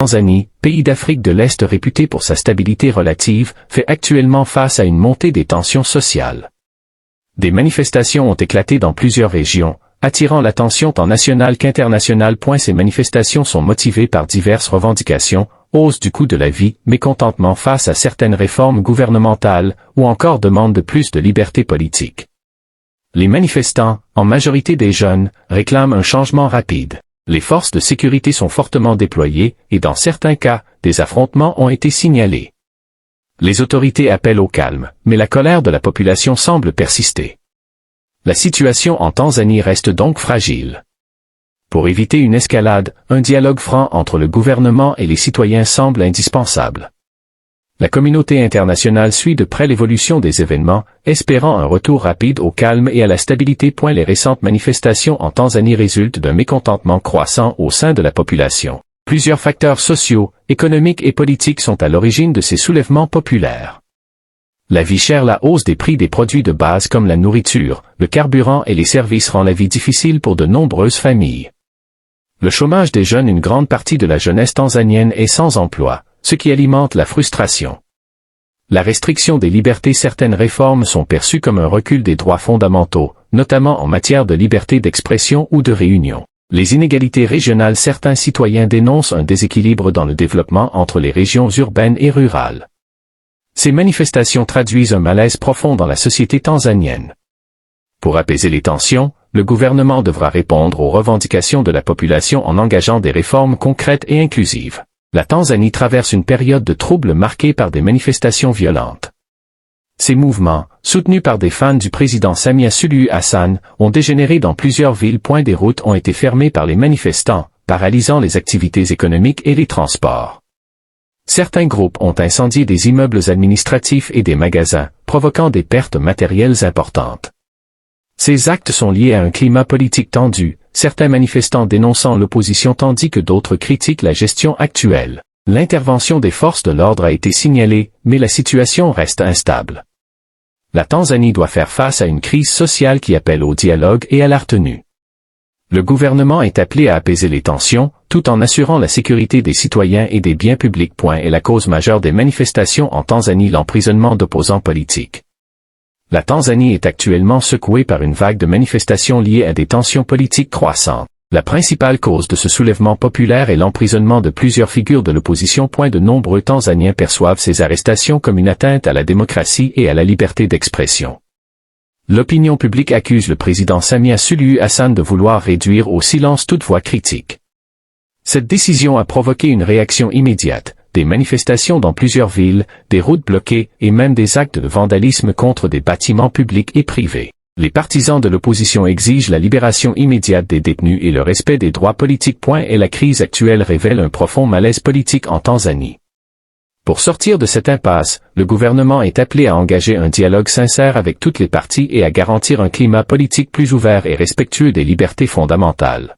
Tanzanie, pays d'Afrique de l'Est réputé pour sa stabilité relative, fait actuellement face à une montée des tensions sociales. Des manifestations ont éclaté dans plusieurs régions, attirant l'attention tant nationale qu'internationale. Ces manifestations sont motivées par diverses revendications, hausse du coût de la vie, mécontentement face à certaines réformes gouvernementales, ou encore demande de plus de liberté politique. Les manifestants, en majorité des jeunes, réclament un changement rapide. Les forces de sécurité sont fortement déployées, et dans certains cas, des affrontements ont été signalés. Les autorités appellent au calme, mais la colère de la population semble persister. La situation en Tanzanie reste donc fragile. Pour éviter une escalade, un dialogue franc entre le gouvernement et les citoyens semble indispensable. La communauté internationale suit de près l'évolution des événements, espérant un retour rapide au calme et à la stabilité. Les récentes manifestations en Tanzanie résultent d'un mécontentement croissant au sein de la population. Plusieurs facteurs sociaux, économiques et politiques sont à l'origine de ces soulèvements populaires. La vie chère, la hausse des prix des produits de base comme la nourriture, le carburant et les services rend la vie difficile pour de nombreuses familles. Le chômage des jeunes, une grande partie de la jeunesse tanzanienne est sans emploi, ce qui alimente la frustration. La restriction des libertés, certaines réformes sont perçues comme un recul des droits fondamentaux, notamment en matière de liberté d'expression ou de réunion. Les inégalités régionales, certains citoyens dénoncent un déséquilibre dans le développement entre les régions urbaines et rurales. Ces manifestations traduisent un malaise profond dans la société tanzanienne. Pour apaiser les tensions, le gouvernement devra répondre aux revendications de la population en engageant des réformes concrètes et inclusives. La Tanzanie traverse une période de troubles marquée par des manifestations violentes. Ces mouvements, soutenus par des fans du président Samia Suluhu Hassan, ont dégénéré dans plusieurs villes. Des routes ont été fermées par les manifestants, paralysant les activités économiques et les transports. Certains groupes ont incendié des immeubles administratifs et des magasins, provoquant des pertes matérielles importantes. Ces actes sont liés à un climat politique tendu, certains manifestants dénonçant l'opposition tandis que d'autres critiquent la gestion actuelle. L'intervention des forces de l'ordre a été signalée, mais la situation reste instable. La Tanzanie doit faire face à une crise sociale qui appelle au dialogue et à la retenue. Le gouvernement est appelé à apaiser les tensions, tout en assurant la sécurité des citoyens et des biens publics. Est la cause majeure des manifestations en Tanzanie, l'emprisonnement d'opposants politiques. La Tanzanie est actuellement secouée par une vague de manifestations liées à des tensions politiques croissantes. La principale cause de ce soulèvement populaire est l'emprisonnement de plusieurs figures de l'opposition. De nombreux Tanzaniens perçoivent ces arrestations comme une atteinte à la démocratie et à la liberté d'expression. L'opinion publique accuse le président Samia Suluhu Hassan de vouloir réduire au silence toute voix critique. Cette décision a provoqué une réaction immédiate, des manifestations dans plusieurs villes, des routes bloquées et même des actes de vandalisme contre des bâtiments publics et privés. Les partisans de l'opposition exigent la libération immédiate des détenus et le respect des droits politiques. Et la crise actuelle révèle un profond malaise politique en Tanzanie. Pour sortir de cette impasse, le gouvernement est appelé à engager un dialogue sincère avec toutes les parties et à garantir un climat politique plus ouvert et respectueux des libertés fondamentales.